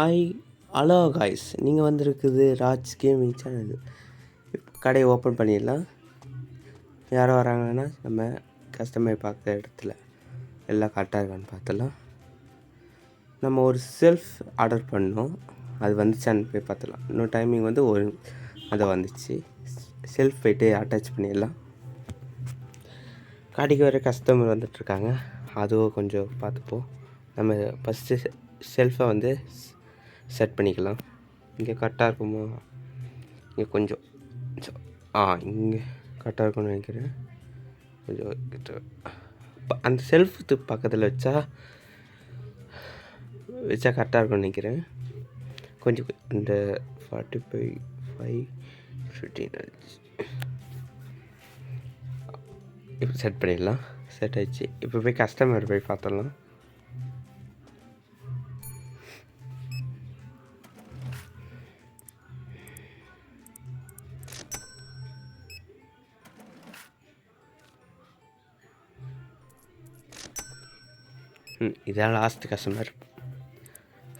Hi, hello guys, நீங்கள் வந்திருக்குது Raj gaming channel. கடையை ஓப்பன் பண்ணிடலாம். யாரோ வராங்கன்னா நம்ம கஸ்டமர் பார்க்குற இடத்துல எல்லாம் கரெக்டாக இருக்கான்னு பார்த்துலாம். நம்ம ஒரு செல்ஃப் ஆர்டர் பண்ணோம், அது வந்துச்சான்னு போய் பார்த்துலாம். இன்னும் டைமிங் வந்து அதை வந்துச்சு. செல்ஃப் போய்ட்டு அட்டாச் பண்ணிடலாம். கடைக்கு வர கஸ்டமர் வந்துட்டுருக்காங்க, அதுவும் கொஞ்சம் பார்த்துப்போம். நம்ம ஃபஸ்ட்டு செல்ஃபை வந்து செட் பண்ணிக்கலாம். இங்கே கரெக்டாக இருக்குமோ? இங்கே கொஞ்சம் இங்கே கரெக்டாக இருக்கும்னு நினைக்கிறேன். கொஞ்சம் அந்த செல்ஃபுக்கு பக்கத்தில் வச்சா கரெக்டாக இருக்கும்னு நினைக்கிறேன். கொஞ்சம் இந்த 45 15 இப்போ செட் பண்ணிடலாம். செட் ஆகிடுச்சு. இப்போ போய் கஸ்டமர் போய் பார்த்துடலாம். இதான் லாஸ்ட் கஸ்டமர்.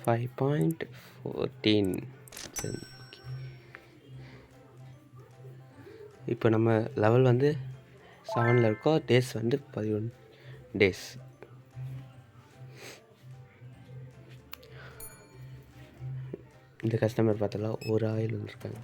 5.14. சரி, இப்போ நம்ம லெவல் வந்து 7 இருக்கோம். டேஸ் வந்து 11 டேஸ். இந்த கஸ்டமர் பார்த்தலாம் ஒரு ஆயில் வந்துருக்காங்க.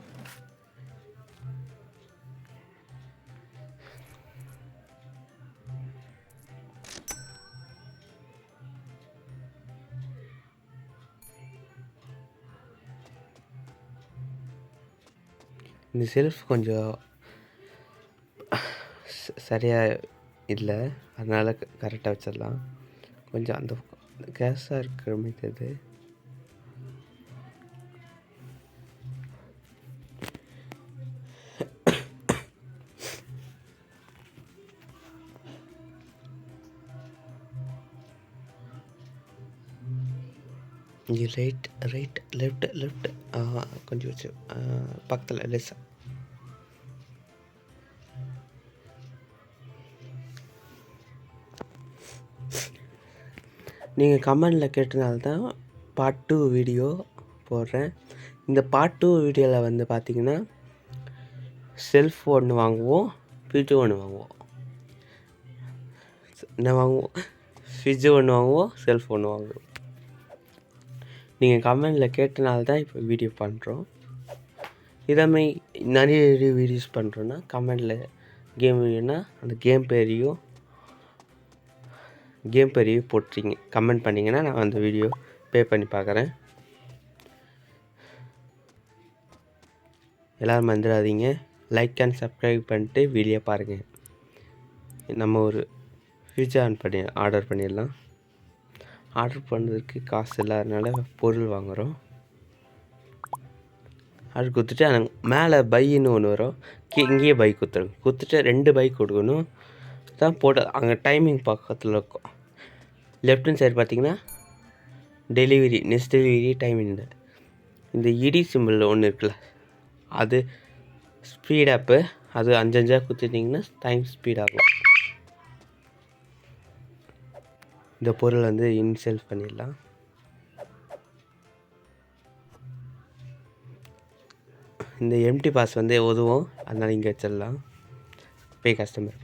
இந்த செல்ஃப் கொஞ்சம் சரியாக இல்லை, அதனால் கரெக்டாக வச்சிடலாம். கொஞ்சம் அந்த கேஸாக இருக்கிற மாதிரி இது. இங்கே ரைட் லெஃப்ட் கொஞ்சம் வச்சு பக்கத்தில் லெஸ்ஸாக. நீங்கள் கமெண்டில் கேட்டனால தான் பார்ட் 2 வீடியோ போடுறேன். இந்த பார்ட் 2 வீடியோவில் வந்து பார்த்திங்கன்னா செல்ஃப் ஒன்று வாங்குவோம், ஃப்ரிட்ஜு ஒன்று வாங்குவோம். என்ன வாங்குவோம்? ஃப்ரிட்ஜு ஒன்று வாங்குவோம், செல்ஃப் ஒன்று வாங்குவோம். நீங்கள் கமெண்டில் கேட்டனால தான் இப்போ வீடியோ பண்ணுறோம். இதேமாதிரி நிறைய வீடியோஸ் பண்ணுறோன்னா கமெண்டில் கேம் வேணுன்னா அந்த கேம் பேரையும் போட்டுறீங்க. கமெண்ட் பண்ணிங்கன்னா நான் அந்த வீடியோ பண்ணி பார்க்குறேன். எல்லோரும் மறந்துடாதீங்க, லைக் அண்ட் சப்ஸ்கிரைப் பண்ணிட்டு வீடியோ பாருங்கள். நம்ம ஒரு ஃப்ரிட்ஜ் ஆர்டர் பண்ணிடலாம். ஆர்டர் பண்ணுறதுக்கு காசு இல்லாதனால பொருள் வாங்குகிறோம். ஆர்டர் கொடுத்துட்டு மேலே பைன்னு ஒன்று வரும், இங்கேயே பை கொடுத்துட்டு 2 பை கொடுக்கணும் தான் போட்டு. அங்கே டைமிங் பக்கத்தில் இருக்கும். லெஃப்ட் ஹேண்ட் சைடு பார்த்தீங்கன்னா டெலிவரி, நெக்ஸ்ட் டெலிவரி டைமிங். இந்த இடி சிம்பிள் ஒன்று இருக்குல்ல, அது ஸ்பீடாப்பு. அது 5 கொடுத்துட்டிங்கன்னா டைம் ஸ்பீடாகும். இந்த பொருள் வந்து இன்செல் பண்ணிடலாம். இந்த எம்டி பாஸ் வந்து உதவும், அதனால் இங்கே வச்சிடலாம். போய் கஸ்டமர்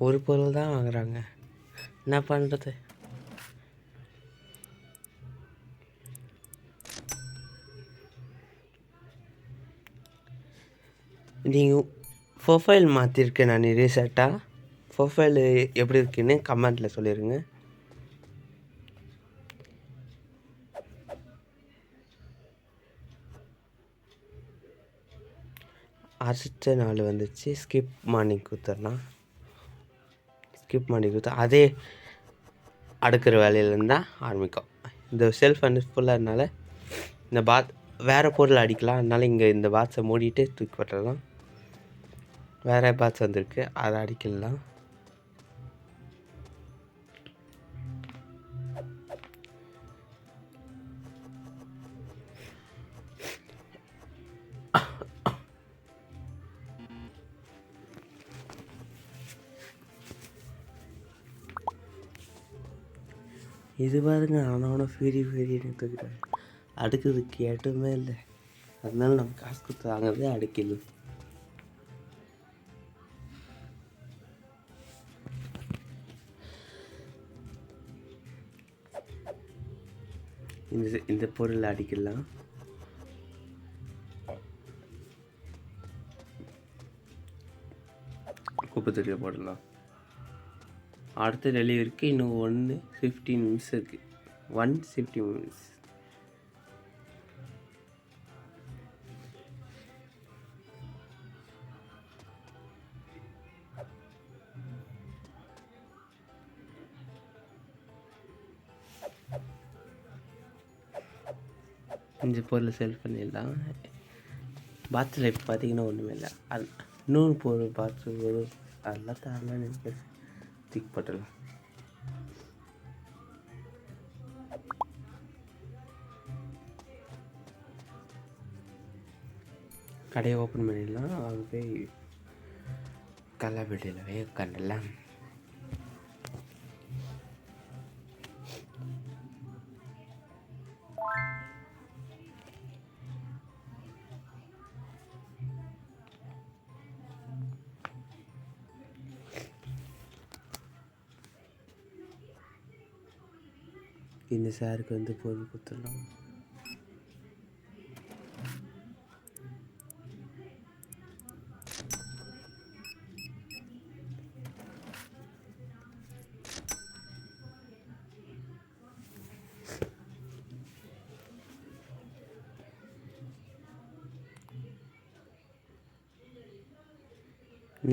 ஒரு பொருள் தான் வாங்குறாங்க, என்ன பண்ணுறது? நீங்கள் ப்ரொஃபைல் மாற்றிருக்கேன் நான் ரீசெண்டாக. ப்ரொஃபைல் எப்படி இருக்குன்னு கமெண்ட்டில் சொல்லிடுங்க. அரிசித்த 4 வந்துச்சு. ஸ்கிப் மார்னிங் கொடுத்துடலாம். ஸ்கிப் மார்னிங் கொடுத்தா அதே அடுக்கிற வேலையிலேருந்து தான் ஆரம்பிக்கும். இந்த செல்ஃப் வந்து ஃபுல்லாக இருந்தால இந்த வேறு பொருள் அடிக்கலாம். அதனால் இங்கே இந்த பாக்ஸை மூடிட்டு தூக்கி போட்டுடலாம். வேறு பாக்ஸ் வந்திருக்கு, அதை அடிக்கலாம். இது பாருங்க அவனவன ஃபீரின்னு தூக்கிட்டாங்க. அடுக்கிறதுக்கு இடமே இல்லை, அதனால நம்ம காசு கொடுத்து வாங்குறது அடுக்கல. இந்த பொருளை அடிக்கலாம். குப்பை தொட்டியில் போடலாம். அடுத்த டெலிவரிக்கு இன்னும் 15 மினிட்ஸ் இருக்குது. 150 மினிட்ஸ். இந்த பொருளை செல் பண்ணிடலாம். பாத்தில் இப்போ பார்த்தீங்கன்னா ஒன்றுமே இல்லை. இன்னொன்று பொருள் பார்த்து அதெல்லாம் தரலாம் நினைக்கிறேன். திக் பட்டலாம். கடையை ஓப்பன் பண்ணிடலாம். அவங்க போய் கல்லாப்பேட்டையில் போய் உட்காந்துடலாம். இந்த சாருக்கு வந்து பொருள் கொடுத்துடலாம்.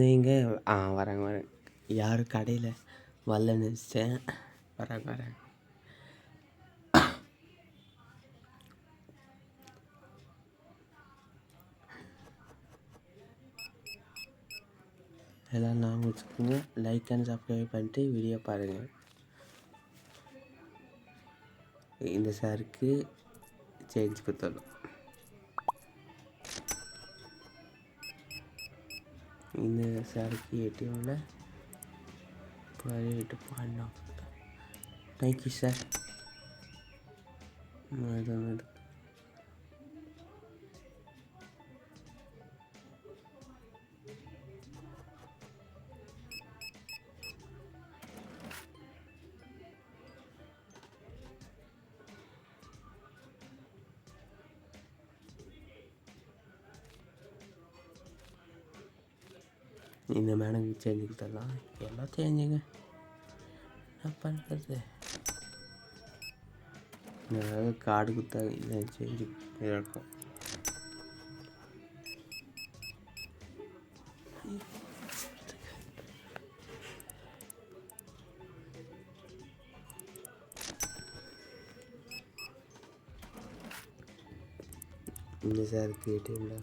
நீங்கள் வரேங்க. யாரும் கடையில் வரல நினச்சேன். வரேன். எல்லாம் நான் வச்சுக்கோங்க. லைக் அண்ட் சப்ஸ்கிரைப் பண்ணிட்டு வீடியோ பாருங்கள். இந்த சாருக்கு சேஞ்ச் கொடுத்துடலாம். இந்த சாருக்கு ஏடிஎம்மில் போயிட்டு பண்ணோம். Thank you sir. இந்த மேடம் சேஞ்சு கொடுத்துடலாம். எல்லாம் சேஞ்சுங்க, என்ன பண்ணுறது. ஏதாவது கார்டு கொடுத்தா இல்லை சேஞ்சு இருக்கும். இந்த சாருக்கு ஏடிஎம்ல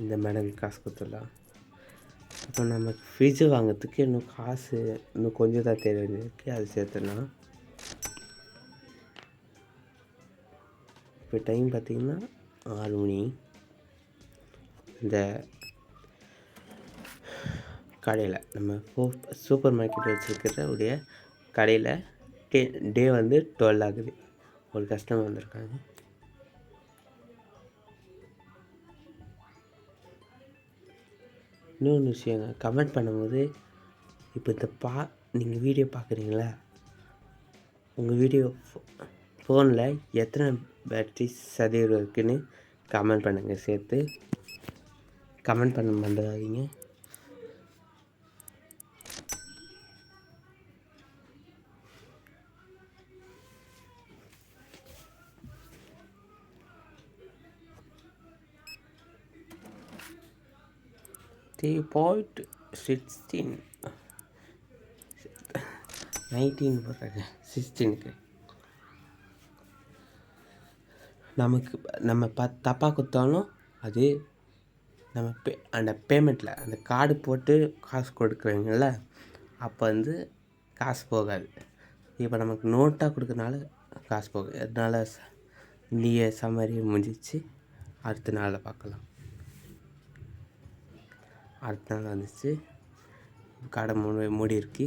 இந்த மேடம் காசு கொடுத்துடலாம். இப்போ நமக்கு ஃப்ரிட்ஜு வாங்கிறதுக்கு இன்னும் கொஞ்சம் தான் தெரிஞ்சிருக்கு, அது சேர்த்துடலாம். இப்போ டைம் பார்த்திங்கன்னா 6 மணி. இந்த கடையில் நம்ம சூப்பர் மார்க்கெட் வச்சுருக்கிற உடைய கடையில் டே வந்து 12 ஆகுது. ஒரு கஸ்டமர் வந்திருக்காங்க. இன்னொன்று விஷயங்க, கமெண்ட் பண்ணும்போது இப்போ நீங்கள் வீடியோ பார்க்குறீங்களா, உங்கள் வீடியோ ஃபோனில் எத்தனை பேட்டரி சதவீதம் இருக்குதுன்னு கமெண்ட் பண்ணுங்கள். சேர்த்து கமெண்ட் பண்ண மறந்துடாதீங்க. .16 19 போடுறாங்க 16க்கு. நம்ம தப்பாக கொடுத்தாலும் அது நம்ம அந்த பேமெண்ட்டில் அந்த கார்டு போட்டு காசு கொடுக்குறீங்கள, அப்போ வந்து காசு போகாது. இப்போ நமக்கு நோட்டாக கொடுக்குறனால காசு போகுது. அதனால் இந்திய சம்மரி முடிஞ்சிச்சு. அடுத்த நாளில் பார்க்கலாம். அடுத்த நாள் வந்துச்சு. கடை மூடி இருக்கு.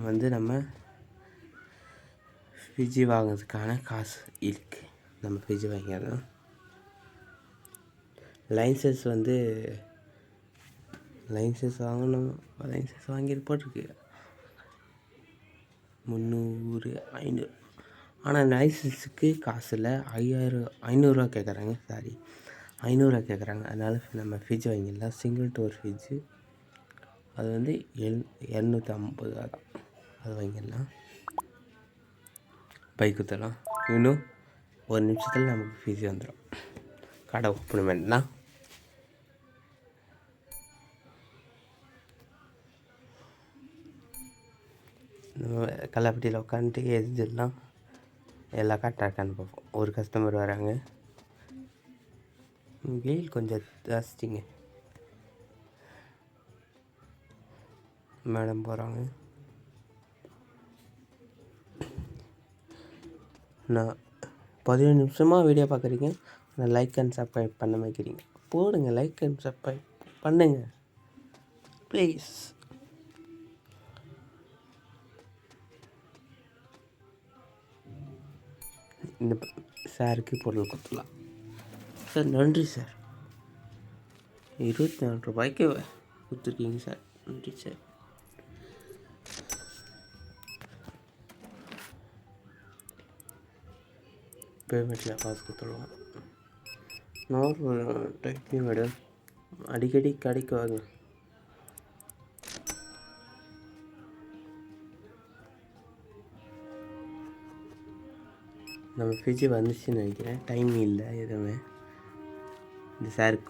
வந்து நம்ம ஃப்ரிட்ஜு வாங்கிறதுக்கான காசு இருக்குது. நம்ம ஃப்ரிட்ஜு வாங்கிடலாம். லைசன்ஸ் வாங்கணும். லைசன்ஸ் வாங்கிட்டு போட்டிருக்கு 300 500. ஆனால் லைசன்ஸுக்கு காசு இல்லை. 500 கேட்குறாங்க. 500 கேட்குறாங்க. அதனால் நம்ம ஃப்ரிட்ஜ் வாங்கிடலாம். Single door fridge. அது 250 தான். அது வாங்கிடலாம். பைக் ஊற்றலாம். இன்னும் 1 நிமிஷத்தில் நமக்கு ஃப்ரிட்ஜ் வந்துடும். கடை ஓப்பன் பண்ணலாம். நம்ம கல்லாப்பட்டியில் உட்காந்துட்டு எரிஞ்சிடலாம். எல்லா கரெக்டாக இருக்கான்னு பார்ப்போம். ஒரு கஸ்டமர் வராங்க. வெயில் கொஞ்சம் ஜாஸ்திங்க. மேடம் போகிறாங்க. நான் 15 நிமிஷமாக வீடியோ பார்க்குறீங்க. நான் லைக் அண்ட் சப்ஸ்கிரைப் பண்ண வைக்கிறீங்க. போடுங்க, லைக் அண்ட் சப்ஸ்கிரைப் பண்ணுங்க ப்ளீஸ். இந்த சாருக்கு பொருள் கொடுத்துடலாம். சார் நன்றி சார். 24 ரூபாய்க்கு கொடுத்துருக்கீங்க சார். நன்றி சார். பேமெண்ட்டில் காசு கொடுத்துருவோம். நான் டெக்னி மேடம் அடிக்கடி கடைக்கு வாங்க. நம்ம ஃப்ரிட்ஜு வந்துச்சுன்னு நினைக்கிறேன். டைம் இல்லை எதுவுமே. இந்த சாருக்கு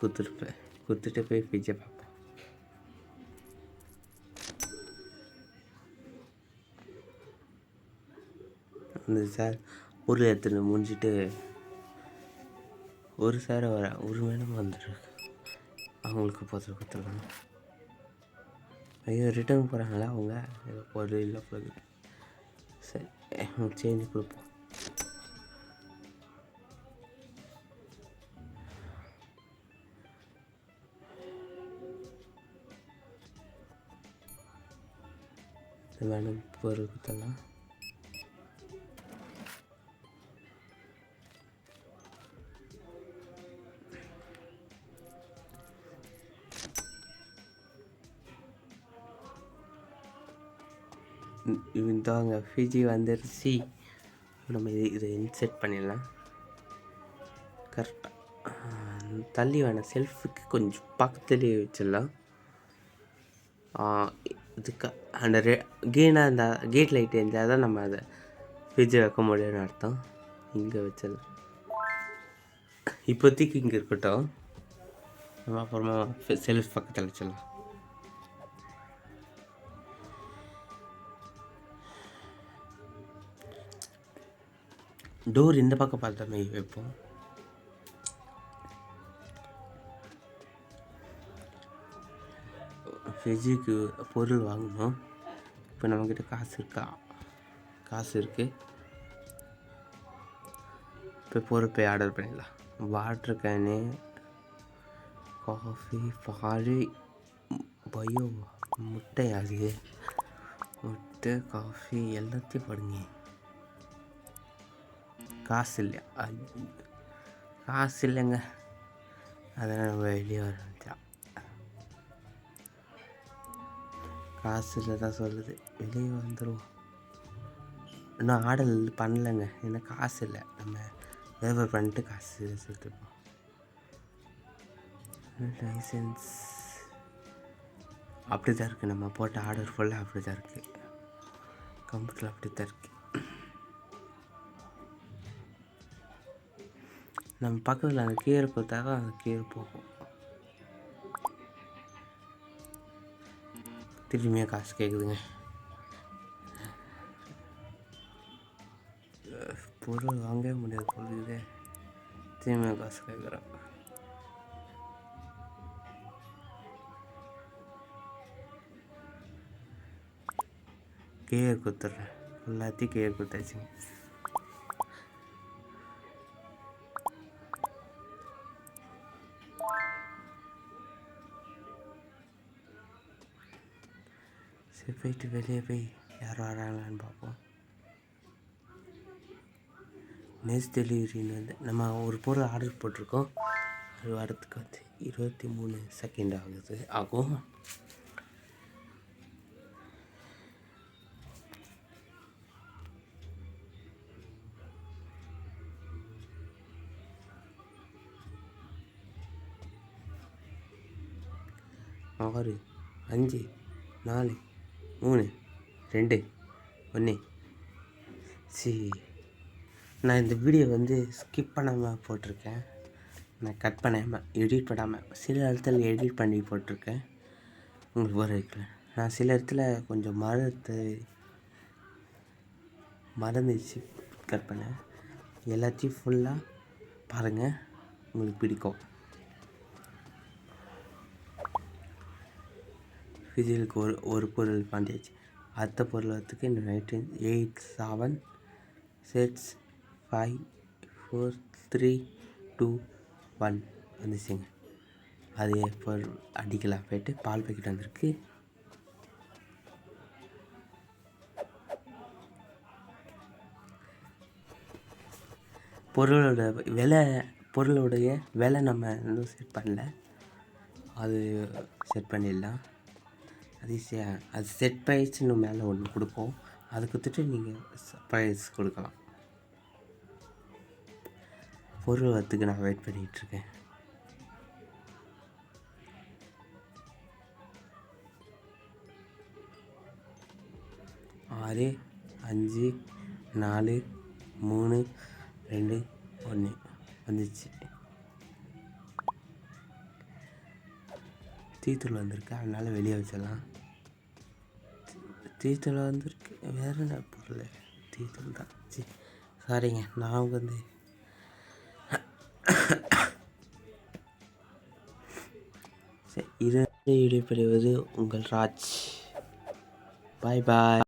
கொடுத்துட்டு போய் ஃப்ரிட்ஜை பார்ப்போம். அந்த சார் பொருள் எடுத்துகிட்டு முடிஞ்சிட்டு ஒரு சாரை ஒரு மேடம் வந்துருக்கு. அவங்களுக்கு பொருள் கொடுத்துருக்காங்க. ஐயோ, ரிட்டர்ன் போகிறாங்களா அவங்க? பொருள் இல்லை போகுது. சரி, சேஞ்சு கொடுப்போம். மேடம் பொருள் கொடுத்தலாம். இதாங்க ஃப்ரிட்ஜு வந்துருச்சு. நம்ம இதை இன்செர்ட் பண்ணிடலாம். கரெக்டாக தள்ளி வேணாம், செல்ஃபுக்கு கொஞ்சம் பக்கத்துலேயே வச்சிடலாம். இதுக்கு அந்த கீனாக இருந்தால் கேட் லைட் இருந்தால் தான் நம்ம அதை ஃப்ரிட்ஜை வைக்க முடியும்னு அர்த்தம். இங்கே வச்சிடலாம். இப்போதைக்கு இங்கே இருக்கட்டும். நம்ம அப்புறமா செல்ஃப் பக்கத்தில் வச்சிடலாம். டோர் இந்த பக்கம் பார்த்த மாதிரி வைப்போம். ஃப்ரிட்ஜுக்கு பொருள் வாங்கணும். இப்போ நம்மக்கிட்ட காசு இருக்குது. இப்போ பொருள் போய் ஆர்டர் பண்ணிடலாம். வாட்டர் கேனு, காஃபி, பால், பயோ முட்டை, அது முட்டை, காஃபி எல்லாத்தையும் போடுங்க. காசு இல்லைங்க. அதெல்லாம் நம்ம வெளியே வர காசு இல்லை தான் சொல்லுது. வெளியே வந்துடுவோம். இன்னும் ஆர்டர் பண்ணலைங்க. ஏன்னா காசு இல்லை. நம்ம டெலிவர் பண்ணிட்டு காசு சேர்த்துப்போம். லைசன்ஸ் அப்படி தான் இருக்குது. நம்ம போட்ட ஆர்டர் ஃபுல்லாக அப்படி தான் இருக்குது. கம்ப்யூட்டரில் அப்படி தான் இருக்குது. நம்ம பக்கத்தில் அந்த கீரை கொடுத்தாக்கா அந்த கீரை போகும். திரும்பியாக காசு கேட்குதுங்க. பொருள் வாங்கவே முடியாது பொருள். திரும்பியாக காசு கேட்குறோம். கீரை கொடுத்துட்றேன். எல்லாத்தையும் கீரை கொடுத்தாச்சுங்க. சரி போயிட்டு வெளியே போய் யார் வராங்களான்னு பார்ப்போம். நெக்ஸ்ட் டெலிவரின்னு வந்து நம்ம ஒரு பொருள் ஆர்டர் போட்டிருக்கோம். அது வரத்துக்கு வந்து 23 செகண்ட் ஆகும். ஆறு 5 4 3 2 1. நான் இந்த வீடியோ வந்து ஸ்கிப் பண்ணாமல் போட்டிருக்கேன். நான் கட் பண்ணாமல் எடிட் பண்ணாமல் சில இடத்துல எடிட் பண்ணி போட்டிருக்கேன். உங்களுக்கு வர வைக்கிறேன். நான் சில இடத்துல கொஞ்சம் மறந்துச்சு கட் பண்ணேன். எல்லாத்தையும் ஃபுல்லாக பாருங்கள், உங்களுக்கு பிடிக்கும். ஃபிசிலுக்கு ஒரு பொருள் பண்ணியாச்சு. அடுத்த பொருள் வரத்துக்கு இந்த 8 7 6 5 4 3 2 1 வந்துச்சுங்க. அது பொருள் அடிக்கலாம். போய்ட்டு பால் பாக்கெட் வந்திருக்கு. பொருளுடைய விலை நம்ம இன்னும் செட் பண்ணல. அது செட் பண்ணிடலாம். அது செட் ப்ரைஸ் இன்னும் மேலே ஒன்று கொடுப்போம். அது கொடுத்துட்டு நீங்கள் ப்ரைஸ் கொடுக்கலாம். பொருள் வரத்துக்கு நான் வெயிட் பண்ணிகிட்ருக்கேன். ஆறு 5 4 3 2 1 வந்துச்சு. டீத்தூள் வந்திருக்கு, அதனால் வெளியே வச்சிடலாம். டீத்தூள் வந்திருக்கு. வேறு என்ன பொருள்? டீத்தூள் தான். சாரிங்க, நான் வந்து சரி, இதை இடைப்பெறுவது உங்கள் ராஜ். பாய் பாய்.